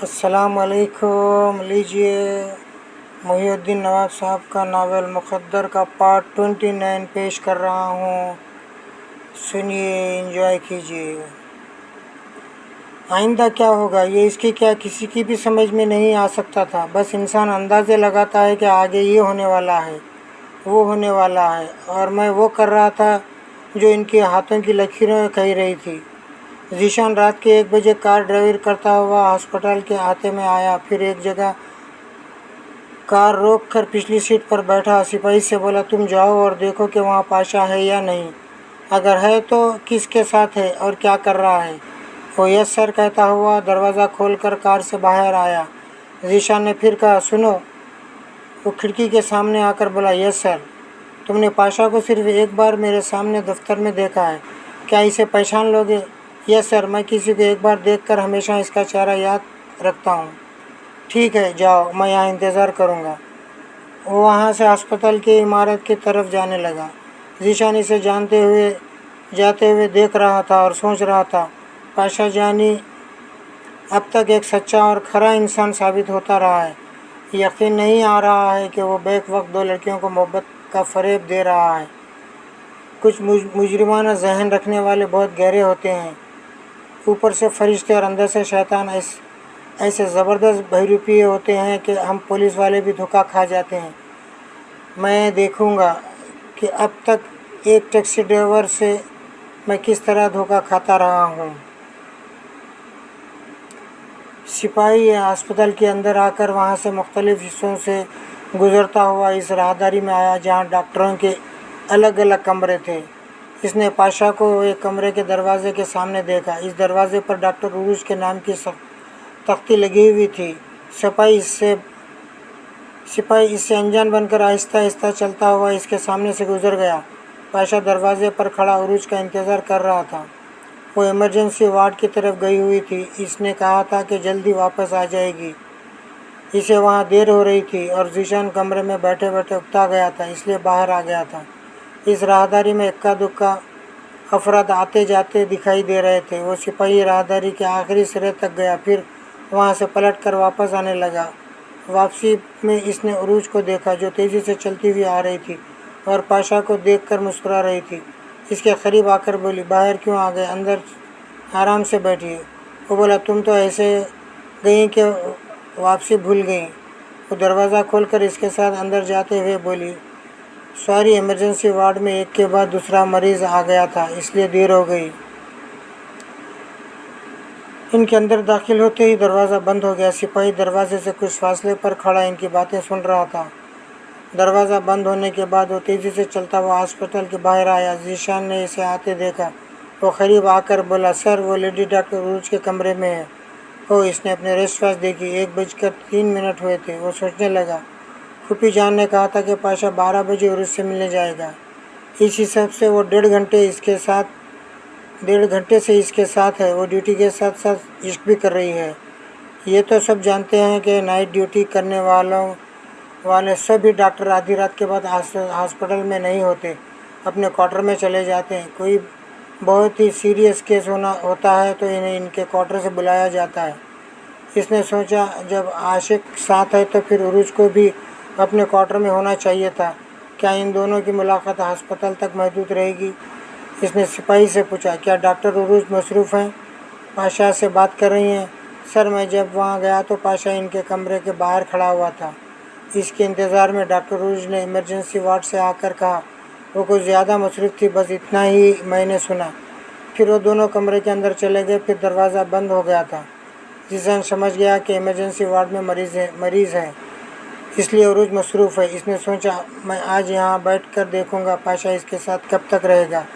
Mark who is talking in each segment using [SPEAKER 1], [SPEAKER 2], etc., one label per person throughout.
[SPEAKER 1] अस्सलाम वालेकुम। लीजिए मुहिउद्दीन नवाब साहब का नावल मुक़द्दर का पार्ट 29 पेश कर रहा हूँ। सुनिए, एंजॉय कीजिए। आइंदा क्या होगा ये इसकी क्या किसी की भी समझ में नहीं आ सकता था। बस इंसान अंदाज़े लगाता है कि आगे ये होने वाला है, वो होने वाला है, और मैं वो कर रहा था जो इनके हाथों की लकीरें कह रही थी। ज़ीशान रात के 1 बजे कार ड्राइव करता हुआ हॉस्पिटल के अहाते में आया। फिर एक जगह कार रोक कर पिछली सीट पर बैठा सिपाही से बोला, तुम जाओ और देखो कि वहाँ पाशा है या नहीं। अगर है तो किसके साथ है और क्या कर रहा है। वो यस सर कहता हुआ दरवाज़ा खोलकर कार से बाहर आया। ज़ीशान ने फिर कहा, सुनो। वो खिड़की के सामने आकर बोला, यस सर। तुमने पाशा को सिर्फ एक बार मेरे सामने दफ्तर में देखा है, क्या इसे पहचान लोगे? यस सर, मैं किसी को एक बार देखकर हमेशा इसका चेहरा याद रखता हूँ। ठीक है, जाओ, मैं यहाँ इंतज़ार करूँगा। वो वहाँ से अस्पताल की इमारत की तरफ जाने लगा। ज़ीशान इसे जाते हुए देख रहा था और सोच रहा था, पाशा जानी अब तक एक सच्चा और खरा इंसान साबित होता रहा है। यकीन नहीं आ रहा है कि वो बैक वक्त 2 लड़कियों को मोहब्बत का फ़रेब दे रहा है। कुछ मुजरिमाना जहन रखने वाले बहुत गहरे होते हैं। ऊपर से फरिश्ते और अंदर से शैतान ऐसे ज़बरदस्त बहरूपिये होते हैं कि हम पुलिस वाले भी धोखा खा जाते हैं। मैं देखूंगा कि अब तक एक टैक्सी ड्राइवर से मैं किस तरह धोखा खाता रहा हूँ। सिपाही अस्पताल के अंदर आकर वहाँ से मुख्तलिफ़ हिस्सों से गुज़रता हुआ इस राहदारी में आया जहाँ डॉक्टरों के अलग अलग कमरे थे। इसने पाशा को एक कमरे के दरवाजे के सामने देखा। इस दरवाजे पर डॉक्टर उरूज के नाम की तख्ती लगी हुई थी। सिपाही इससे अनजान बनकर आहिस्ता आहिस्ता चलता हुआ इसके सामने से गुजर गया। पाशा दरवाजे पर खड़ा उरूज का इंतज़ार कर रहा था। वो इमरजेंसी वार्ड की तरफ गई हुई थी। इसने कहा था कि जल्दी वापस आ जाएगी। इसे वहाँ देर हो रही थी और ज़ीशान कमरे में बैठे बैठे उकता गया था, इसलिए बाहर आ गया था। इस राहदारी में इक्का दुक्का अफराद आते जाते दिखाई दे रहे थे। वो सिपाही राहदारी के आखिरी सिरे तक गया, फिर वहाँ से पलट कर वापस आने लगा। वापसी में इसने उरूज को देखा जो तेज़ी से चलती हुई आ रही थी और पाशा को देखकर मुस्कुरा रही थी। इसके करीब आकर बोली, बाहर क्यों आ गए, अंदर आराम से बैठिए। वो बोला, तुम तो ऐसे गई कि वापसी भूल गई। वो दरवाज़ा खोलकर इसके साथ अंदर जाते हुए बोली, सॉरी, इमरजेंसी वार्ड में एक के बाद दूसरा मरीज़ आ गया था, इसलिए देर हो गई। इनके अंदर दाखिल होते ही दरवाज़ा बंद हो गया। सिपाही दरवाजे से कुछ फासले पर खड़ा इनकी बातें सुन रहा था। दरवाज़ा बंद होने के बाद वो तेज़ी से चलता हुआ अस्पताल के बाहर आया। ज़ीशान ने इसे आते देखा। वो करीब आकर बोला, सर, वो लेडी डॉक्टर उरूज के कमरे में है। ओ, इसने अपने रिस्ट वॉच देखी। 1:03 हुए थे। वो सोचने लगा, फूफी जान ने कहा था कि पाशा 12 बजे उरूज से मिलने जाएगा। इस हिसाब से वो 1.5 घंटे से इसके साथ है। वो ड्यूटी के साथ साथ इश्क भी कर रही है। ये तो सब जानते हैं कि नाइट ड्यूटी करने वाले सभी डॉक्टर आधी रात के बाद हॉस्पिटल में नहीं होते, अपने क्वार्टर में चले जाते हैं। कोई बहुत ही सीरियस केस होता है तो इन्हें इनके क्वार्टर से बुलाया जाता है। इसने सोचा, जब आशिक साथ है तो फिर उरूज को भी अपने क्वार्टर में होना चाहिए था। क्या इन दोनों की मुलाकात अस्पताल तक महदूद रहेगी? इसने सिपाही से पूछा, क्या डॉक्टर उरूज मसरूफ़ हैं, पाशा से बात कर रही हैं? सर, मैं जब वहाँ गया तो पाशा इनके कमरे के बाहर खड़ा हुआ था। इसके इंतज़ार में डॉक्टर उरूज ने इमरजेंसी वार्ड से आकर कहा। वो कुछ ज़्यादा मसरूफ़ थी, बस इतना ही मैंने सुना। फिर वो दोनों कमरे के अंदर चले गए। फिर दरवाज़ा बंद हो गया था। ज़ीशान समझ गया कि इमरजेंसी वार्ड में मरीज़ है, इसलिए उरूज मसरूफ़ है। इसने सोचा, मैं आज यहाँ बैठ कर देखूँगा पाशा इसके साथ कब तक रहेगा,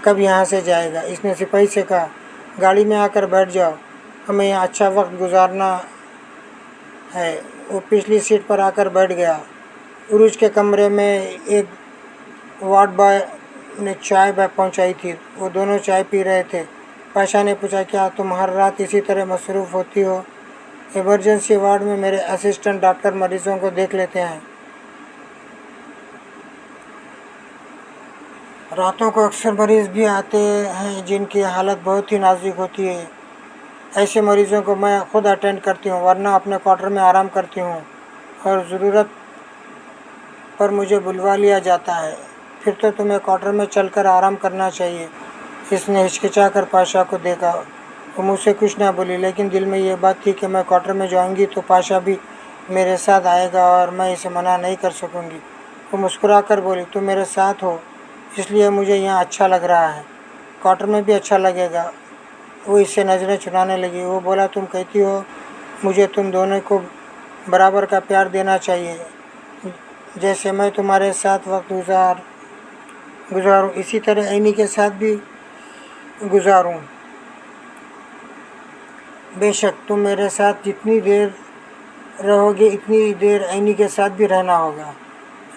[SPEAKER 1] कब यहाँ से जाएगा। इसने सिपाही से कहा, गाड़ी में आकर बैठ जाओ, हमें यहाँ अच्छा वक्त गुजारना है। वो पिछली सीट पर आकर बैठ गया। उरूज के कमरे में एक वार्ड बॉय ने चाय पहुँचाई थी। वो दोनों चाय पी रहे थे। पाशा ने पूछा, क्या तुम हर रात इसी तरह मसरूफ़ होती हो? इमरजेंसी वार्ड में मेरे असिस्टेंट डॉक्टर मरीज़ों को देख लेते हैं। रातों को अक्सर मरीज़ भी आते हैं जिनकी हालत बहुत ही नाजुक होती है। ऐसे मरीज़ों को मैं खुद अटेंड करती हूँ, वरना अपने क्वार्टर में आराम करती हूँ और ज़रूरत पर मुझे बुलवा लिया जाता है। फिर तो तुम्हें क्वार्टर में चलकर आराम करना चाहिए। इसने हिचकिचा कर पाशा को देखा। वो मुझसे कुछ ना बोली, लेकिन दिल में ये बात थी कि मैं क्वार्टर में जाऊंगी तो पाशा भी मेरे साथ आएगा और मैं इसे मना नहीं कर सकूंगी। वो मुस्कुरा कर बोली, तुम मेरे साथ हो इसलिए मुझे यहाँ अच्छा लग रहा है, क्वार्टर में भी अच्छा लगेगा। वो इससे नज़रें चुराने लगी। वो बोला, तुम कहती हो मुझे तुम दोनों को बराबर का प्यार देना चाहिए, जैसे मैं तुम्हारे साथ वक्त गुजारूँ इसी तरह ऐनी के साथ भी गुजारूँ। बेशक तुम मेरे साथ जितनी देर रहोगे इतनी देर ऐनी के साथ भी रहना होगा।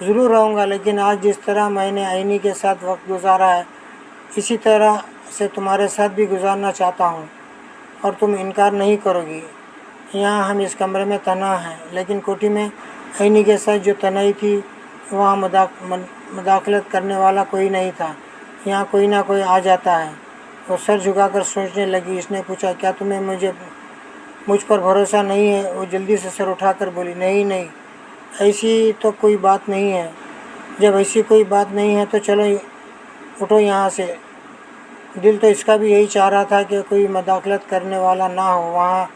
[SPEAKER 1] ज़रूर रहूँगा, लेकिन आज जिस तरह मैंने ऐनी के साथ वक्त गुजारा है इसी तरह से तुम्हारे साथ भी गुजारना चाहता हूँ और तुम इनकार नहीं करोगी। यहाँ हम इस कमरे में तन्हा हैं, लेकिन कोठी में ऐनी के साथ जो तन्हाई थी वहाँ मुदाखलत करने वाला कोई नहीं था। यहाँ कोई ना कोई आ जाता है। वो सर झुकाकर सोचने लगी। इसने पूछा, क्या तुम्हें मुझ पर भरोसा नहीं है? वो जल्दी से सर उठाकर बोली, नहीं, ऐसी तो कोई बात नहीं है। जब ऐसी कोई बात नहीं है तो चलो उठो यहाँ से। दिल तो इसका भी यही चाह रहा था कि कोई मुदाखलत करने वाला ना हो। वहाँ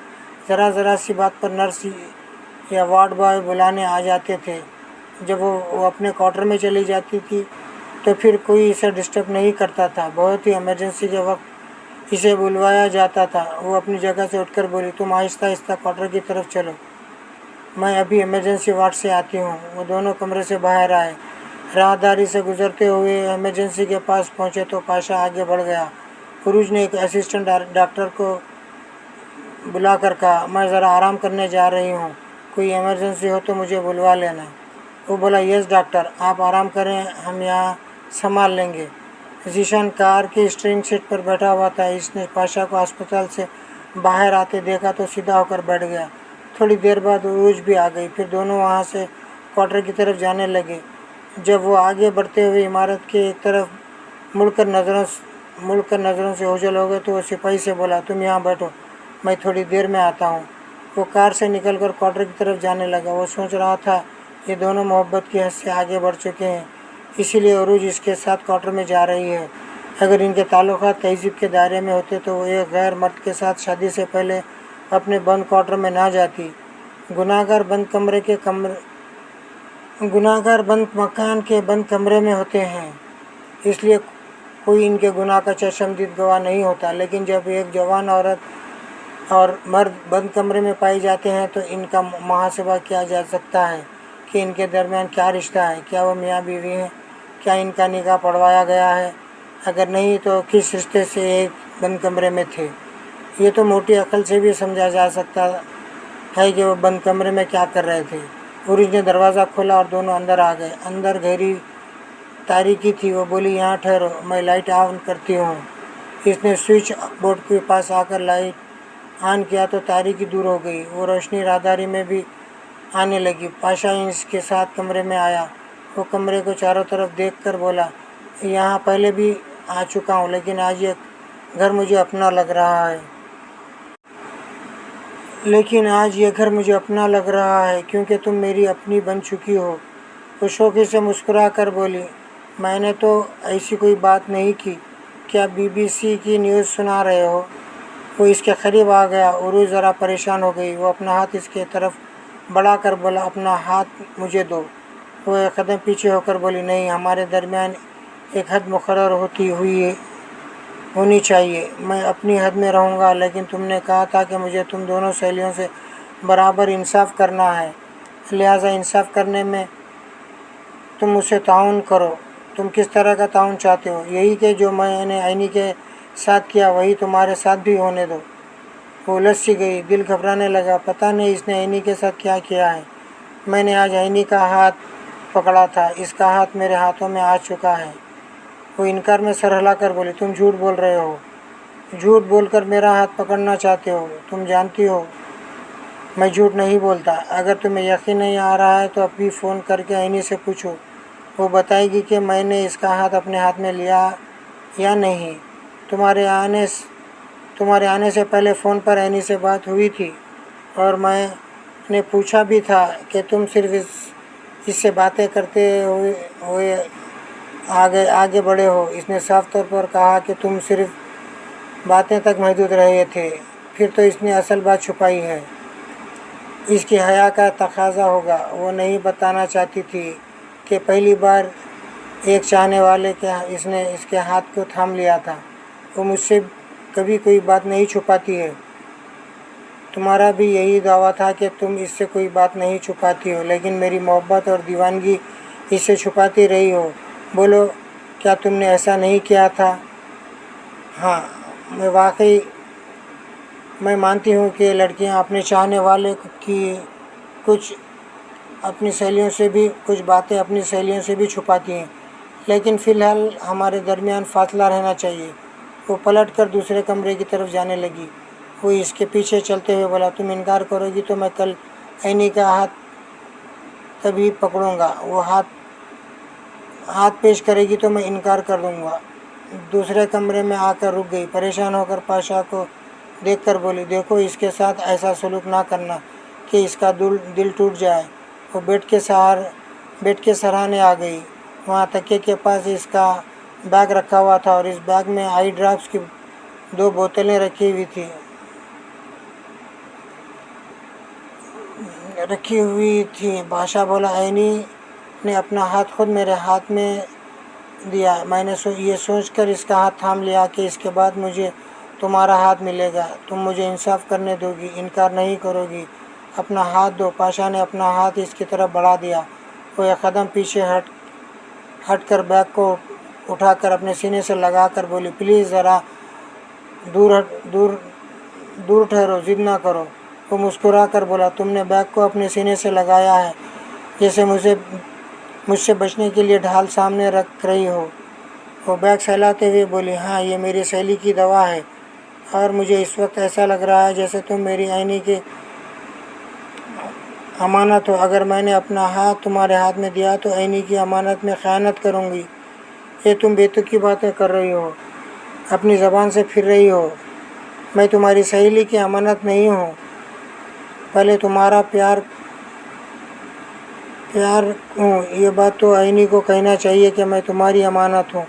[SPEAKER 1] ज़रा सी बात पर नर्स या वार्ड बॉय बुलाने आ जाते थे। जब वो अपने क्वार्टर में चली जाती थी तो फिर कोई इसे डिस्टर्ब नहीं करता था। बहुत ही इमरजेंसी के वक्त इसे बुलवाया जाता था। वो अपनी जगह से उठकर बोली, तुम आहिस्ता क्वार्टर की तरफ चलो, मैं अभी इमरजेंसी वार्ड से आती हूँ। वो दोनों कमरे से बाहर आए। राहदारी से गुजरते हुए इमरजेंसी के पास पहुँचे तो पाशा आगे बढ़ गया। उरूज ने एक असिस्टेंट डॉक्टर को बुलाकर कहा, मैं ज़रा आराम करने जा रही हूँ, कोई इमरजेंसी हो तो मुझे बुलवा लेना। वो बोला, यस डॉक्टर, आप आराम करें, हम यहाँ संभाल लेंगे। जीशान कार की स्टीयरिंग सीट पर बैठा हुआ था। इसने पाशा को अस्पताल से बाहर आते देखा तो सीधा होकर बैठ गया। थोड़ी देर बाद उरूज भी आ गई। फिर दोनों वहाँ से क्वार्टर की तरफ जाने लगे। जब वो आगे बढ़ते हुए इमारत के एक तरफ मुड़कर नज़रों से ओझल हो गए तो वो सिपाही से बोला, तुम यहाँ बैठो, मैं थोड़ी देर में आता हूँ। वो कार से निकलकर क्वार्टर की तरफ जाने लगा। वो सोच रहा था, ये दोनों मोहब्बत की हद से आगे बढ़ चुके हैं, इसीलिए उरूज इसके साथ क्वार्टर में जा रही है। अगर इनके ताल्लुकात तहज़ीब के दायरे में होते तो वो एक गैर मर्द के साथ शादी से पहले अपने बंद क्वार्टर में ना जाती। गुनाहगार बंद मकान के बंद कमरे में होते हैं, इसलिए कोई इनके गुनाह का चश्मदीद गवाह नहीं होता। लेकिन जब एक जवान औरत और मर्द बंद कमरे में पाए जाते हैं तो इनका मुहासबा किया जा सकता है कि इनके दरमियान क्या रिश्ता है, क्या वो मियाँ बीवी हैं, क्या इनका निकाह पढ़वाया गया है, अगर नहीं तो किस रिश्ते से एक बंद कमरे में थे। ये तो मोटी अकल से भी समझा जा सकता है कि वो बंद कमरे में क्या कर रहे थे। उरूज ने दरवाज़ा खोला और दोनों अंदर आ गए। अंदर गहरी तारीकी थी। वो बोली, यहाँ ठहरो, मैं लाइट ऑन करती हूँ। इसने स्विच बोर्ड के पास आकर लाइट ऑन किया तो तारीकी दूर हो गई। वो रोशनी राहदारी में भी आने लगी। पाशा इसके साथ कमरे में आया। वो कमरे को चारों तरफ देखकर बोला, यहाँ पहले भी आ चुका हूँ, लेकिन आज ये घर मुझे अपना लग रहा है क्योंकि तुम मेरी अपनी बन चुकी हो। वो शौक़ी से मुस्कुरा कर बोली, मैंने तो ऐसी कोई बात नहीं की, क्या BBC की न्यूज़ सुना रहे हो? वो इसके करीब आ गया। उरूज ज़रा परेशान हो गई। वो अपना हाथ इसके तरफ बढ़ाकर बोला, अपना हाथ मुझे दो। वो एक कदम पीछे होकर बोली, नहीं, हमारे दरमियान एक हद मुकर्रर होनी चाहिए। मैं अपनी हद में रहूँगा, लेकिन तुमने कहा था कि मुझे तुम दोनों सहेलियों से बराबर इंसाफ करना है, लिहाजा इंसाफ करने में तुम मुझसे ताउन करो। तुम किस तरह का ताउन चाहते हो? यही कि जो मैंने ऐनी के साथ किया वही तुम्हारे साथ भी होने दो। वो उलझ सी गई। दिल घबराने लगा। पता नहीं इसने ऐनी के साथ क्या किया है। मैंने आज ऐनी का हाथ पकड़ा था, इसका हाथ मेरे हाथों में आ चुका है। वो इनकार में सर हिलाकर बोली, तुम झूठ बोल रहे हो। झूठ बोलकर मेरा हाथ पकड़ना चाहते हो। तुम जानती हो मैं झूठ नहीं बोलता। अगर तुम्हें यकीन नहीं आ रहा है तो अभी फ़ोन करके ऐनी से पूछो, वो बताएगी कि मैंने इसका हाथ अपने हाथ में लिया या नहीं। तुम्हारे تمہارے آنے سے پہلے فون پر عینی سے بات ہوئی تھی اور میں نے پوچھا بھی تھا کہ تم صرف اس سے باتیں کرتے ہوئے آگے بڑھے ہو۔ اس نے صاف طور پر کہا کہ تم صرف باتیں تک محدود رہے تھے۔ پھر تو اس نے اصل بات چھپائی ہے۔ اس کی حیا کا تقاضا ہوگا۔ وہ نہیں بتانا چاہتی تھی کہ پہلی بار ایک چاہنے والے کے اس نے اس کے ہاتھ کو تھام لیا تھا۔ وہ مجھ سے کبھی کوئی بات نہیں چھپاتی ہے۔ تمہارا بھی یہی دعویٰ تھا کہ تم اس سے کوئی بات نہیں چھپاتی ہو، لیکن میری محبت اور دیوانگی اس سے چھپاتی رہی ہو۔ بولو، کیا تم نے ایسا نہیں کیا تھا؟ ہاں، میں مانتی ہوں کہ لڑکیاں اپنے چاہنے والے کی کچھ باتیں اپنی سہیلیوں سے بھی چھپاتی ہیں، لیکن فی الحال ہمارے درمیان فاصلہ رہنا چاہیے۔ وہ پلٹ کر دوسرے کمرے کی طرف جانے لگی۔ وہ اس کے پیچھے چلتے ہوئے بولا، تم انکار کرو گی تو میں کل عینی کا ہاتھ تبھی پکڑوں گا۔ وہ ہاتھ پیش کرے گی تو میں انکار کر دوں گا۔ دوسرے کمرے میں آ کر رک گئی، پریشان ہو کر پاشا کو دیکھ کر بولی، دیکھو، اس کے ساتھ ایسا سلوک نہ کرنا کہ اس کا دل ٹوٹ جائے۔ وہ بیڈ کے سرہانے آ گئی۔ وہاں تکیے کے پاس اس کا بیگ رکھا ہوا تھا اور اس بیگ میں آئی ڈراپس کی 2 بوتلیں رکھی ہوئی تھی۔ بادشاہ بولا، عینی نے اپنا ہاتھ خود میرے ہاتھ میں دیا۔ میں نے یہ سوچ کر اس کا ہاتھ تھام لیا کہ اس کے بعد مجھے تمہارا ہاتھ ملے گا۔ تم مجھے انصاف کرنے دو گی، انکار نہیں کرو گی۔ اپنا ہاتھ دو۔ پاشا نے اپنا ہاتھ اس کی طرف بڑھا دیا۔ وہ ایک قدم پیچھے ہٹ کر بیگ کو اٹھا کر اپنے سینے سے لگا کر بولی، پلیز ذرا دور ٹھہرو، ضد نہ کرو۔ وہ مسکرا کر بولا، تم نے بیگ کو اپنے سینے سے لگایا ہے جیسے مجھ سے بچنے کے لیے ڈھال سامنے رکھ رہی ہو۔ وہ بیگ سہلاتے ہوئے بولی، ہاں، یہ میری سہیلی کی دوا ہے اور مجھے اس وقت ایسا لگ رہا ہے جیسے تم میری عینی کی امانت ہو۔ اگر میں نے اپنا ہاتھ تمہارے ہاتھ میں دیا تو عینی کی امانت میں خیانت کروں گی۔ یہ تم بے تکی باتیں کر رہی ہو، اپنی زبان سے پھر رہی ہو۔ میں تمہاری سہیلی کی امانت نہیں ہوں۔ پہلے تمہارا پیار ہوں۔ یہ بات تو عینی کو کہنا چاہیے کہ میں تمہاری امانت ہوں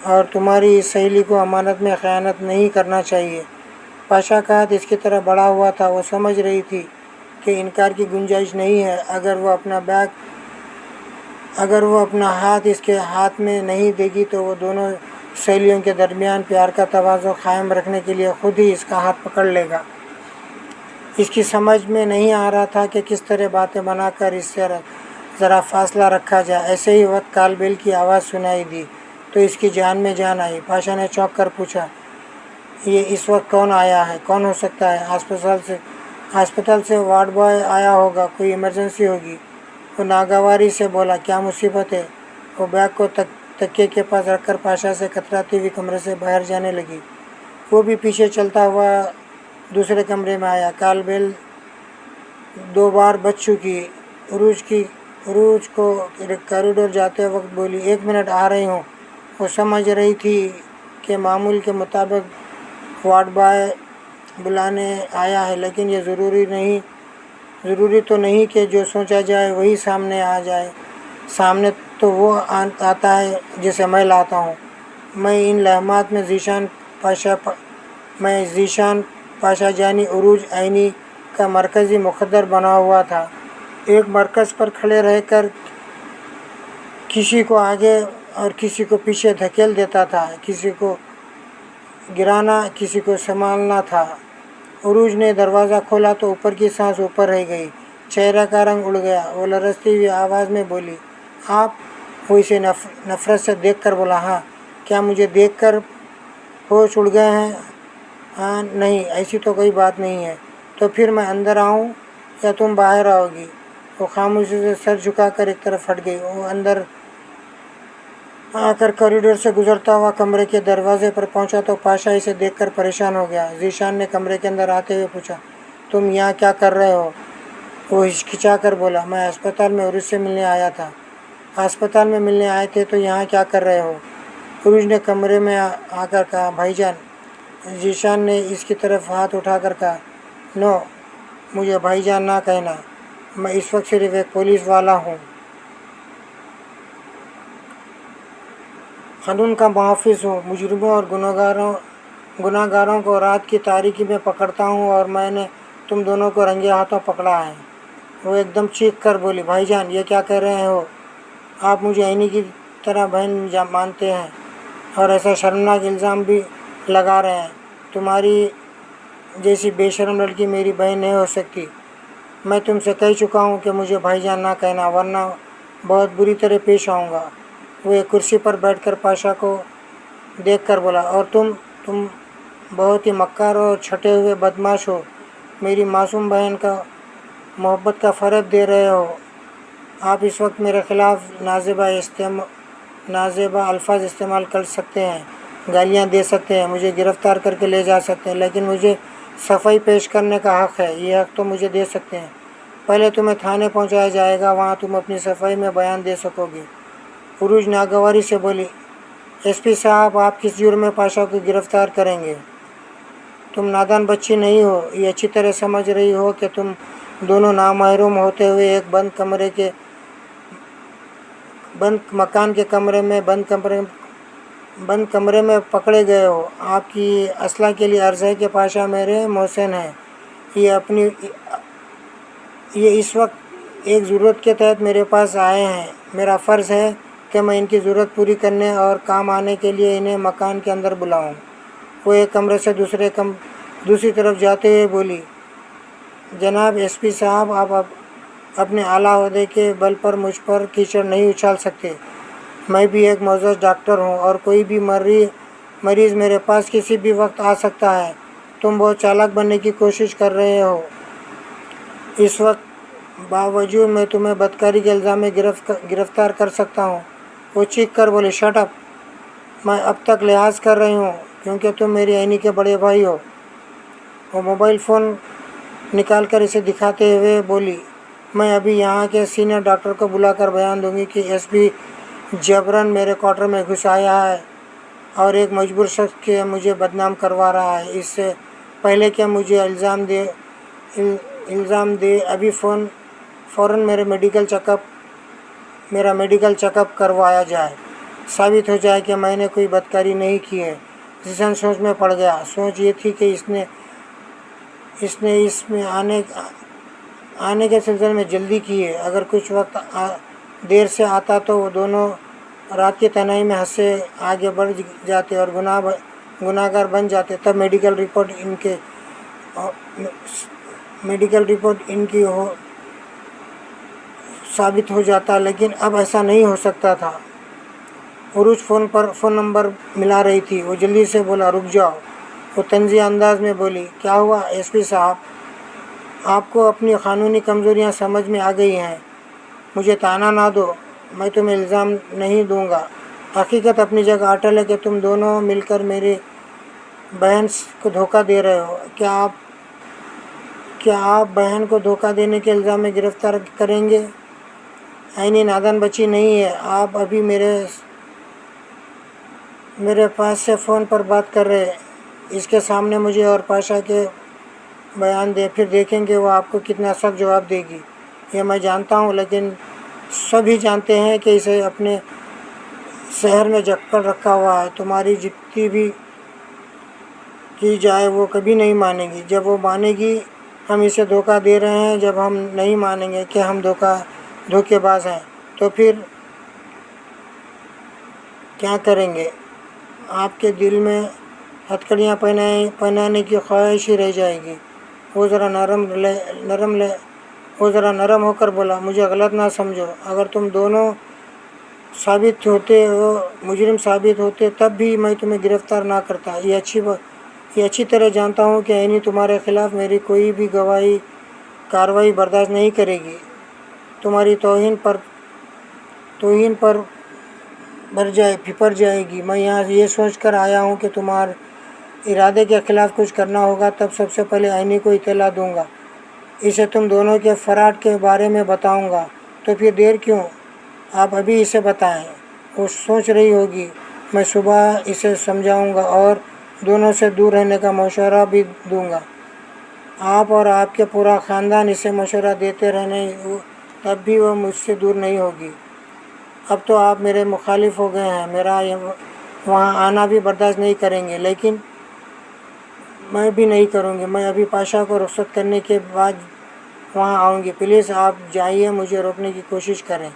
[SPEAKER 1] اور تمہاری اس سہیلی کو امانت میں خیانت نہیں کرنا چاہیے۔ پاشا کا ہاتھ اس کی طرف بڑھا ہوا تھا۔ وہ سمجھ رہی تھی کہ انکار کی گنجائش نہیں ہے۔ اگر وہ اپنا ہاتھ اس کے ہاتھ میں نہیں دے گی تو وہ دونوں سہیلیوں کے درمیان پیار کا توازن قائم رکھنے کے لیے خود ہی اس کا ہاتھ پکڑ لے گا۔ اس کی سمجھ میں نہیں آ رہا تھا کہ کس طرح باتیں بنا کر اس سے ذرا فاصلہ رکھا جائے۔ ایسے ہی وقت کال بیل کی آواز سنائی دی تو اس کی جان میں جان آئی۔ پاشا نے چونک کر پوچھا، یہ اس وقت کون آیا ہے؟ کون ہو سکتا ہے؟ ہسپتال سے وارڈ بوائے آیا ہوگا، کوئی ایمرجنسی ہوگی۔ وہ ناگواری سے بولا، کیا مصیبت ہے؟ وہ بیگ کو تکیے کے پاس رکھ کر پاشا سے کتراتی ہوئی کمرے سے باہر جانے لگی۔ وہ بھی پیچھے چلتا ہوا دوسرے کمرے میں آیا۔ کال بیل 2 بار بج چکی۔ عروج کو کوریڈور جاتے وقت بولی، 1 منٹ آ رہی ہوں۔ وہ سمجھ رہی تھی کہ معمول کے مطابق وارڈ بوائے بلانے آیا ہے، لیکن یہ ضروری تو نہیں کہ جو سوچا جائے وہی سامنے آ جائے۔ سامنے تو وہ آتا ہے جسے میں لاتا ہوں۔ میں ان لمحات میں ذیشان پاشا جانی عروج عینی کا مرکزی مقدر بنا ہوا تھا۔ ایک مرکز پر کھڑے رہ کر کسی کو آگے اور کسی کو پیچھے دھکیل دیتا تھا، کسی کو گرانا، کسی کو سنبھالنا تھا۔ عروج نے دروازہ کھولا تو اوپر کی سانس اوپر رہ گئی، چہرے کا رنگ اڑ گیا۔ وہ لرزتی ہوئی آواز میں بولی، آپ؟ وہ اسے نفرت سے دیکھ کر بولا، ہاں۔ کیا مجھے دیکھ کر ہوش اڑ گئے ہیں؟ ہاں، نہیں، ایسی تو کوئی بات نہیں ہے۔ تو پھر میں اندر آؤں یا تم باہر آؤ گی؟ وہ خاموشی سے سر جھکا کر ایک طرف ہٹ گئی۔ وہ اندر آ کر کوریڈور سے گزرتا ہوا کمرے کے دروازے پر پہنچا تو پاشا اسے دیکھ کر پریشان ہو گیا۔ ذیشان نے کمرے کے اندر آتے ہوئے پوچھا، تم یہاں کیا کر رہے ہو؟ وہ ہچکچا کر بولا، میں ہسپتال میں عروج سے ملنے آیا تھا۔ ہسپتال میں ملنے آئے تھے تو یہاں کیا کر رہے ہو؟ عروج نے کمرے میں آ کر کہا، بھائی جان، ذیشان نے اس کی طرف ہاتھ اٹھا کر کہا، نو، مجھے بھائی جان نہ کہنا، میں اس وقت صرف ایک پولیس والا ہوں، قانون کا محافظ ہوں، مجرموں اور گناہ گاروں کو رات کی تاریکی میں پکڑتا ہوں، اور میں نے تم دونوں کو رنگے ہاتھوں پکڑا ہے۔ وہ ایک دم چیخ کر بولی، بھائی جان یہ کیا کہہ رہے ہو؟ آپ مجھے عینی کی طرح بہن مانتے ہیں اور ایسا شرمناک الزام بھی لگا رہے ہیں۔ تمہاری جیسی بے شرم لڑکی میری بہن نہیں ہو سکتی۔ میں تم سے کہہ چکا ہوں کہ مجھے بھائی جان نہ کہنا، ورنہ بہت بری طرح پیش آؤں گا۔ وہ ایک کرسی پر بیٹھ کر پاشا کو دیکھ کر بولا، اور تم بہت ہی مکار اور چھٹے ہوئے بدماش ہو، میری معصوم بہن کا محبت کا فریب دے رہے ہو۔ آپ اس وقت میرے خلاف نازیبا الفاظ استعمال کر سکتے ہیں، گالیاں دے سکتے ہیں، مجھے گرفتار کر کے لے جا سکتے ہیں، لیکن مجھے صفائی پیش کرنے کا حق ہے۔ یہ حق تو مجھے دے سکتے ہیں۔ پہلے تمہیں تھانے پہنچایا جائے گا، وہاں تم اپنی صفائی میں بیان دے سکو گے۔ عروج ناگواری سے بولی، ایس پی صاحب، آپ کس جرم میں پاشا کو گرفتار کریں گے؟ تم نادان بچی نہیں ہو، یہ اچھی طرح سمجھ رہی ہو کہ تم دونوں نامحرم ہوتے ہوئے ایک بند کمرے میں پکڑے گئے ہو۔ آپ کی اصلاح کے لیے عرض ہے کہ پاشا میرے محسن ہیں۔ یہ اس وقت ایک ضرورت کے تحت میرے پاس آئے ہیں۔ میرا فرض ہے کہ میں ان کی ضرورت پوری کرنے اور کام آنے کے لیے انہیں مکان کے اندر بلاؤں۔ وہ ایک کمرے سے دوسری طرف جاتے ہوئے بولی، جناب ایس پی صاحب، آپ اپنے اعلیٰ عہدے کے بل پر مجھ پر کیچڑ نہیں اچھال سکتے۔ میں بھی ایک معزز ڈاکٹر ہوں اور کوئی بھی مریض میرے پاس کسی بھی وقت آ سکتا ہے۔ تم بہت چالاک بننے کی کوشش کر رہے ہو۔ اس وقت باوجود میں تمہیں بدکاری کے الزام میں گرفتار کر سکتا ہوں۔ وہ چیخ کر بولے، شٹ اپ! میں اب تک لحاظ کر رہی ہوں کیونکہ تم میری عینی کے بڑے بھائی ہو۔ وہ موبائل فون نکال کر اسے دکھاتے ہوئے بولی، میں ابھی یہاں کے سینئر ڈاکٹر کو بلا کر بیان دوں گی کہ ایس پی جبراً میرے کوارٹر میں گھس آیا ہے اور ایک مجبور شخص کے مجھے بدنام کروا رہا ہے۔ اس سے پہلے کہ مجھے الزام دے ابھی فوراً میرا میڈیکل چیک اپ کروایا جائے، ثابت ہو جائے کہ میں نے کوئی بدکاری نہیں کی ہے۔ ذیشان سوچ میں پڑ گیا۔ سوچ یہ تھی کہ اس نے اس میں آنے کے سلسلے میں جلدی کی ہے۔ اگر کچھ وقت دیر سے آتا تو وہ دونوں رات کی تنہائی میں حد سے آگے بڑھ جاتے اور گناہ گار بن جاتے۔ تب میڈیکل رپورٹ ان کی ثابت ہو جاتا، لیکن اب ایسا نہیں ہو سکتا تھا۔ عروج فون نمبر ملا رہی تھی۔ وہ جلدی سے بولا، رک جاؤ۔ وہ طنزیہ انداز میں بولی، کیا ہوا ایس پی صاحب؟ آپ کو اپنی قانونی کمزوریاں سمجھ میں آ گئی ہیں۔ مجھے طعنہ نہ دو، میں تمہیں الزام نہیں دوں گا۔ حقیقت اپنی جگہ اٹل ہے کہ تم دونوں مل کر میری بہن کو دھوکہ دے رہے ہو۔ کیا آپ بہن کو دھوکہ دینے کے الزام میں گرفتار کریں گے؟ عینی نادان بچی نہیں ہے۔ آپ ابھی میرے پاس سے فون پر بات کر رہے، اس کے سامنے مجھے اور پاشا کے بیان دیں، پھر دیکھیں گے وہ آپ کو کتنا سخت جواب دے گی۔ یہ میں جانتا ہوں، لیکن سبھی جانتے ہیں کہ اسے اپنے شہر میں جکڑ رکھا ہوا ہے۔ تمہاری جتنی بھی کی جائے وہ کبھی نہیں مانے گی۔ جب وہ مانے گی ہم اسے دھوکہ دے رہے ہیں، جب ہم نہیں مانیں گے کہ ہم دھوکے باز ہیں، تو پھر کیا کریں گے؟ آپ کے دل میں ہتھکڑیاں پہنانے کی خواہش ہی رہ جائے گی۔ وہ ذرا نرم ہو کر بولا، مجھے غلط نہ سمجھو، اگر تم دونوں مجرم ثابت ہوتے تب بھی میں تمہیں گرفتار نہ کرتا۔ یہ اچھی طرح جانتا ہوں کہ عینی تمہارے خلاف میری کوئی بھی کارروائی برداشت نہیں کرے گی، تمہاری توہین پر پھپر جائے گی۔ میں یہاں یہ سوچ کر آیا ہوں کہ تمہارے ارادے کے خلاف کچھ کرنا ہوگا، تب سب سے پہلے عینی کو اطلاع دوں گا، اسے تم دونوں کے فراڈ کے بارے میں بتاؤں گا۔ تو پھر دیر کیوں؟ آپ ابھی اسے بتائیں۔ وہ سوچ رہی ہوگی، میں صبح اسے سمجھاؤں گا اور दोनों से दूर रहने का मशवरा भी दूंगा। आप और आपके पूरा ख़ानदान इसे मशवरा देते रहने तब भी वो मुझसे दूर नहीं होगी। अब तो आप मेरे मुखालिफ हो गए हैं, मेरा वहाँ आना भी बर्दाश्त नहीं करेंगे, लेकिन मैं भी नहीं करूँगी। मैं अभी पाशा को रुखसत करने के बाद वहाँ आऊँगी। प्लीज़ आप जाइए, मुझे रोकने की कोशिश करें।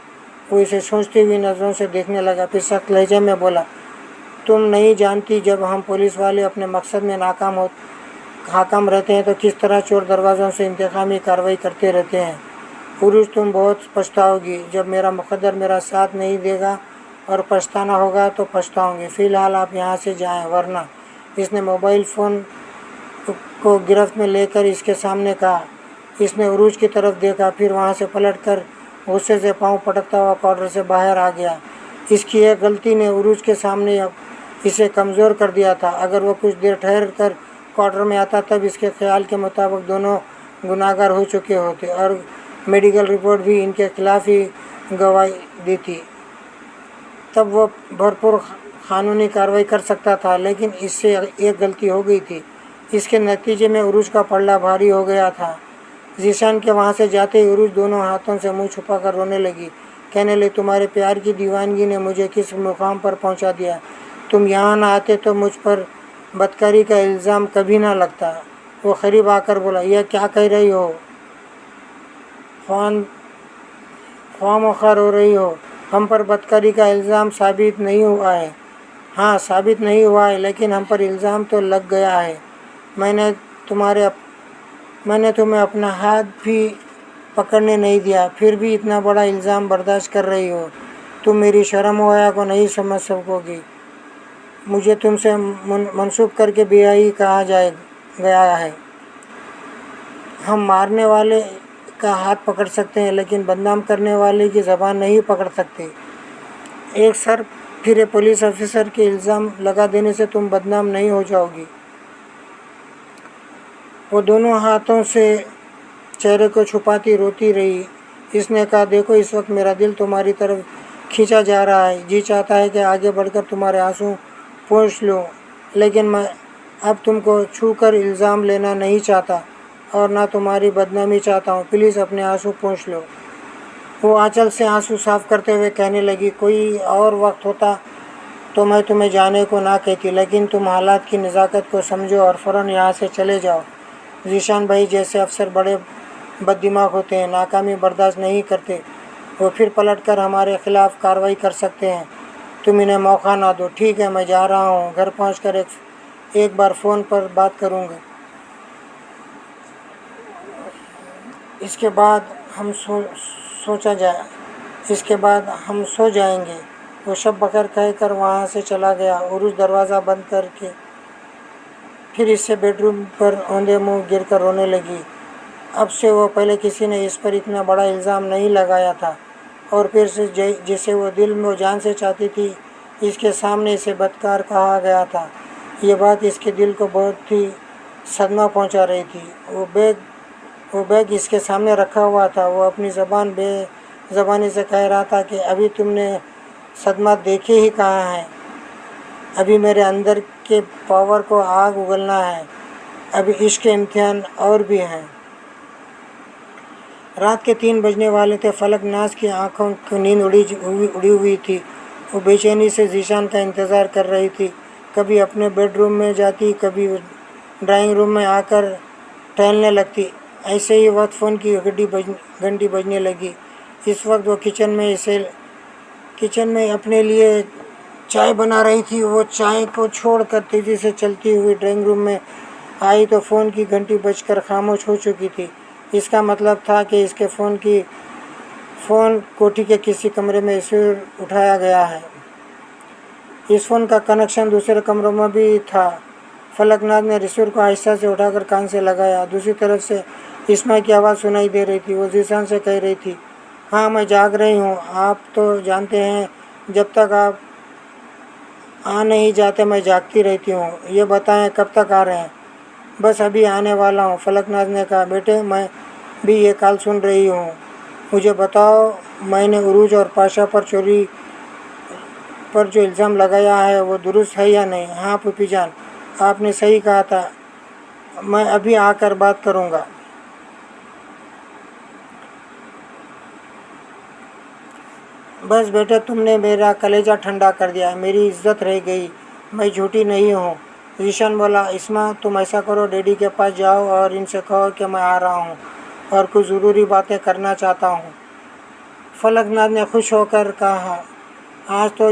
[SPEAKER 1] वो इसे सोचती हुई नज़रों से देखने लगा। फिर सख्त लहजे में बोला, तुम नहीं जानती जब हम पुलिस वाले अपने मकसद में नाकाम रहते हैं तो किस तरह चोर दरवाज़ों से इंतकामी कार्रवाई करते रहते हैं। उरूज, तुम बहुत पछताओगी जब मेरा मुक़द्दर मेरा साथ नहीं देगा, और पछताना होगा तो पछताओंगे। फ़िलहाल आप यहाँ से जाएं, वरना। इसने मोबाइल फ़ोन को गिरफ्त में लेकर इसके सामने कहा। इसने उरूज की तरफ देखा, फिर वहाँ से पलटकर गुस्से से पाँव पटकता हुआ क्वार्टर से बाहर आ गया। इसकी एक गलती ने उरूज के सामने इसे कमज़ोर कर दिया था। अगर वो कुछ देर ठहर कर क्वार्टर में आता तब इसके ख्याल के मुताबिक दोनों गुनाहगार हो चुके होते और मेडिकल रिपोर्ट भी इनके खिलाफ ही गवाही देती। तब वो भरपूर कानूनी कार्रवाई कर सकता था, लेकिन इससे एक गलती हो गई थी। इसके नतीजे में उरूज का पल्ला भारी हो गया था। जीशान के वहाँ से जाते ही उरूज दोनों हाथों से मुंह छुपाकर रोने लगी। कहने लगी, तुम्हारे प्यार की दीवानगी ने मुझे किस मुकाम पर पहुँचा दिया। तुम यहाँ ना आते तो मुझ पर बदकारी का इल्ज़ाम कभी ना लगता। वो करीब आकर बोला, यह क्या कह रही हो? ख्वामख्वाह रो रही हो। हम पर बदकारी का इल्ज़ाम साबित नहीं हुआ है। हाँ, साबित नहीं हुआ है, लेकिन हम पर इल्ज़ाम तो लग गया है। मैंने तुम्हें अपना हाथ भी पकड़ने नहीं दिया, फिर भी इतना बड़ा इल्ज़ाम बर्दाश्त कर रही हो। तुम मेरी शर्म व हया को नहीं समझ सकोगी। मुझे तुमसे मनसूब करके बेहयाई कहा गया है। हम मारने वाले का हाथ पकड़ सकते हैं, लेकिन बदनाम करने वाले की ज़बान नहीं पकड़ सकते। एक सर फिरे पुलिस ऑफिसर के इल्ज़ाम लगा देने से तुम बदनाम नहीं हो जाओगी। वो दोनों हाथों से चेहरे को छुपाती रोती रही। इसने कहा, देखो, इस वक्त मेरा दिल तुम्हारी तरफ खींचा जा रहा है। जी चाहता है कि आगे बढ़कर तुम्हारे आंसू पोंछ लूँ, लेकिन मैं अब तुमको छू कर इल्ज़ाम लेना नहीं चाहता और ना तुम्हारी बदनामी चाहता हूँ। प्लीज़ अपने आंसू पोंछ लो। वो आंचल से आंसू साफ करते हुए कहने लगी, कोई और वक्त होता तो मैं तुम्हें जाने को ना कहती, लेकिन तुम हालात की नज़ाकत को समझो और फ़ौरन यहाँ से चले जाओ। जीशान भाई जैसे अफसर बड़े बददिमाग होते हैं, नाकामी बर्दाश्त नहीं करते। वो फिर पलटकर हमारे ख़िलाफ़ कार्रवाई कर सकते हैं। तुम इन्हें मौका ना दो। ठीक है, मैं जा रहा हूँ। घर पहुँचकर एक बार फ़ोन पर बात करूँगा। इसके बाद हम सो जाएंगे। वो शब बखैर कहकर वहाँ से चला गया। उरूज दरवाज़ा बंद करके फिर इससे बेडरूम पर औंधे मुँह गिरकर रोने लगी। अब से वो पहले किसी ने इस पर इतना बड़ा इल्ज़ाम नहीं लगाया था, और फिर से जिसे वो दिल में जान से चाहती थी, इसके सामने इसे बदकार कहा गया था। ये बात इसके दिल को बहुत ही सदमा पहुंचा रही थी। वो बैग इसके सामने रखा हुआ था। वो अपनी ज़बानी से कह रहा था कि अभी तुमने सदमा देखे ही कहाँ है। अभी मेरे अंदर के पावर को आग उगलना है। अभी इश्क के इम्तिहान और भी हैं। रात के 3 बजने वाले थे। फलकनाज की आंखों की नींद उड़ी हुई थी। वो बेचैनी से जीशान का इंतज़ार कर रही थी। कभी अपने बेडरूम में जाती, कभी ड्राइंग रूम में आकर टहलने लगती। ऐसे ही वक्त फ़ोन की घंटी बजने लगी। इस वक्त वो किचन में अपने लिए चाय बना रही थी। वो चाय को छोड़कर तेज़ी से चलती हुई ड्राइंग रूम में आई तो फ़ोन की घंटी बजकर खामोश हो चुकी थी। इसका मतलब था कि इसके फ़ोन कोठी के किसी कमरे में इसे उठाया गया है। इस फ़ोन का कनेक्शन दूसरे कमरों में भी था। फलकनाथ ने रिसीवर को आहिस्ता से उठाकर कान से लगाया। दूसरी तरफ से इस्मा की आवाज़ सुनाई दे रही थी। वो जीशान से कह रही थी, हाँ, मैं जाग रही हूँ। आप तो जानते हैं, जब तक आप आ नहीं जाते मैं जागती रहती हूँ। ये बताएं कब तक आ रहे हैं? बस अभी आने वाला हूँ। फलकनाथ ने कहा, बेटे, मैं भी ये कॉल सुन रही हूँ। मुझे बताओ, मैंने उरूज और पाशा पर चोरी पर जो इल्ज़ाम लगाया है वो दुरुस्त है या नहीं? हाँ फूफी जान, آپ نے صحیح کہا تھا، میں ابھی آ کر بات کروں گا۔ بس بیٹا تم نے میرا کلیجہ ٹھنڈا کر دیا، میری عزت رہ گئی، میں جھوٹی نہیں ہوں۔ ذیشان بولا، اسما تم ایسا کرو، ڈیڈی کے پاس جاؤ اور ان سے کہو کہ میں آ رہا ہوں اور کچھ ضروری باتیں کرنا چاہتا ہوں۔ فلک ناتھ نے خوش ہو کر کہا، آج تو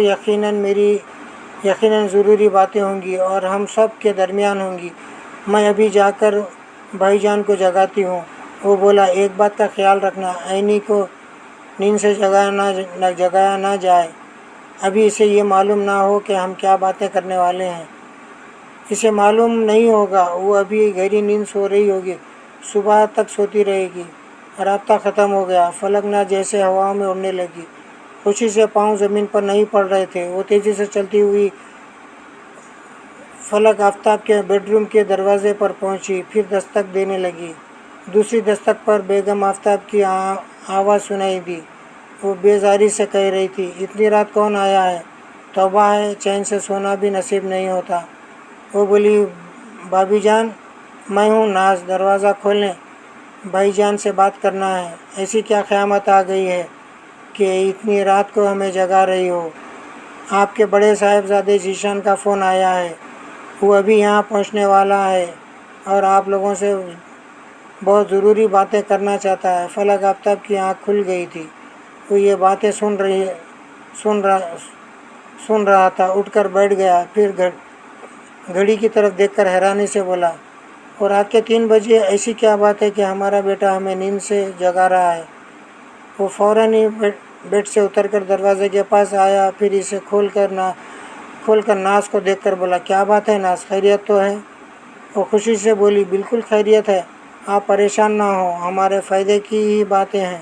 [SPEAKER 1] یقیناً ضروری باتیں ہوں گی اور ہم سب کے درمیان ہوں گی۔ میں ابھی جا کر بھائی جان کو جگاتی ہوں۔ وہ بولا، ایک بات کا خیال رکھنا، عینی کو نیند سے جگایا نہ جائے، ابھی اسے یہ معلوم نہ ہو کہ ہم کیا باتیں کرنے والے ہیں۔ اسے معلوم نہیں ہوگا، وہ ابھی گہری نیند سو رہی ہوگی، صبح تک سوتی رہے گی۔ رابطہ ختم ہو گیا۔ فلک ناتھ جیسے ہواؤں میں اڑنے لگی، خوشی سے پاؤں زمین پر نہیں پڑ رہے تھے۔ وہ تیزی سے چلتی ہوئی فلک آفتاب کے بیڈ روم کے دروازے پر پہنچی، پھر دستک دینے لگی۔ دوسری دستک پر بیگم آفتاب کی آواز سنائی دی۔ وہ بیزاری سے کہہ رہی تھی، اتنی رات کون آیا ہے؟ توبہ ہے، چین سے سونا بھی نصیب نہیں ہوتا۔ وہ بولی، بھابی جان میں ہوں ناز، دروازہ کھولیں، بھائی جان سے بات کرنا ہے۔ ایسی کیا قیامت آ گئی ہے کہ اتنی رات کو ہمیں جگا رہی ہو؟ آپ کے بڑے صاحبزادے ذیشان کا فون آیا ہے، وہ ابھی یہاں پہنچنے والا ہے اور آپ لوگوں سے بہت ضروری باتیں کرنا چاہتا ہے۔ فلک آفتاب کی آنکھ کھل گئی تھی۔ وہ یہ باتیں سن رہا تھا، اٹھ کر بیٹھ گیا، پھر گھڑی کی طرف دیکھ کر حیرانی سے بولا، اور رات کے 3 بجے ایسی کیا بات ہے کہ ہمارا بیٹا ہمیں نیند سے جگا رہا ہے؟ وہ فوراً ہی بیڈ سے اتر کر دروازے کے پاس آیا، پھر اسے کھول کر ناز کو دیکھ کر بولا، کیا بات ہے ناز، خیریت تو ہے؟ وہ خوشی سے بولی، بالکل خیریت ہے، آپ پریشان نہ ہوں، ہمارے فائدے کی ہی باتیں ہیں۔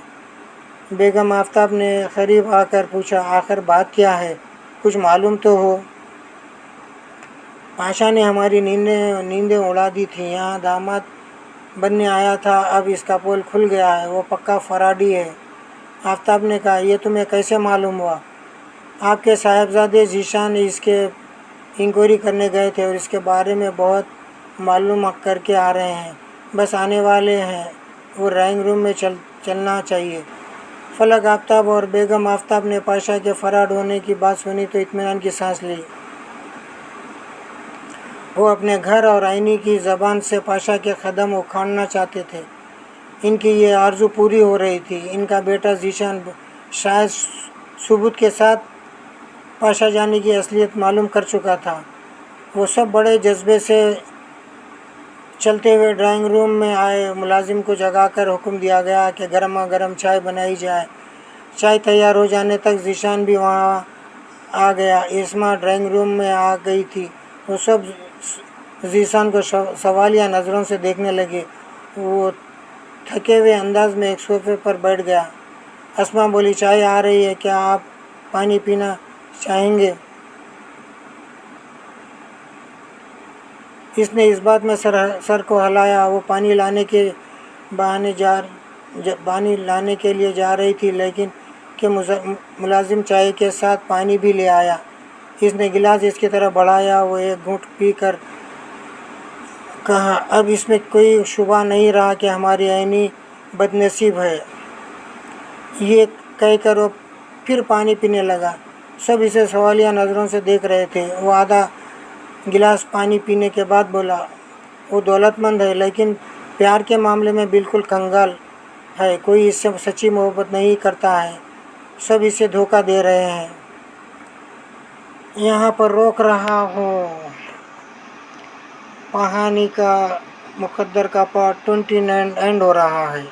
[SPEAKER 1] بیگم آفتاب نے قریب آ کر پوچھا، آخر بات کیا ہے، کچھ معلوم تو ہو؟ پاشا نے ہماری نیندیں اڑا دی تھیں، یہاں داماد بننے آیا تھا، اب اس کا پول کھل گیا ہے، وہ پکا فراڈی ہے۔ آفتاب نے کہا، یہ تمہیں کیسے معلوم ہوا؟ آپ کے صاحبزادے ذیشان اس کے انکوائری کرنے گئے تھے اور اس کے بارے میں بہت معلوم کر کے آ رہے ہیں، بس آنے والے ہیں، وہ ڈرائنگ روم میں چلنا چاہیے۔ فلک آفتاب اور بیگم آفتاب نے پاشا کے فراڈ ہونے کی بات سنی تو اطمینان کی سانس لی۔ وہ اپنے گھر اور عینی کی زبان سے پاشا کے قدم اکھاڑنا چاہتے تھے۔ ان کی یہ آرزو پوری ہو رہی تھی۔ ان کا بیٹا ذیشان شاید ثبوت کے ساتھ پاشا جانی کی اصلیت معلوم کر چکا تھا۔ وہ سب بڑے جذبے سے چلتے ہوئے ڈرائنگ روم میں آئے۔ ملازم کو جگا کر حکم دیا گیا کہ گرما گرم چائے بنائی جائے۔ چائے تیار ہو جانے تک ذیشان بھی وہاں آ گیا۔ اسما ڈرائنگ روم میں آ گئی تھی۔ وہ سب ذیشان کو سوالیہ نظروں سے دیکھنے لگے۔ وہ تھکے ہوئے انداز میں ایک صوفے پر بیٹھ گیا۔ اسما بولی، چائے آ رہی ہے، کیا آپ پانی پینا چاہیں گے؟ اس نے اس بات میں سر کو ہلایا۔ وہ پانی لانے کے لیے جا رہی تھی، لیکن کہ ملازم چائے کے ساتھ پانی بھی لے آیا۔ اس نے گلاس اس کی طرف بڑھایا۔ وہ ایک گھونٹ پی کر کہا، اب اس میں کوئی شبہ نہیں رہا کہ ہماری عینی بد نصیب ہے۔ یہ کہہ کر وہ پھر پانی پینے لگا۔ سب اسے سوالیہ نظروں سے دیکھ رہے تھے۔ وہ آدھا گلاس پانی پینے کے بعد بولا، وہ دولت مند ہے لیکن پیار کے معاملے میں بالکل کنگال ہے، کوئی اس سے سچی محبت نہیں کرتا ہے، سب اسے دھوکہ دے رہے ہیں۔ یہاں پر روک رہا ہوں۔ کہانی کا مقدر کا پارٹ 29 اینڈ ہو رہا ہے۔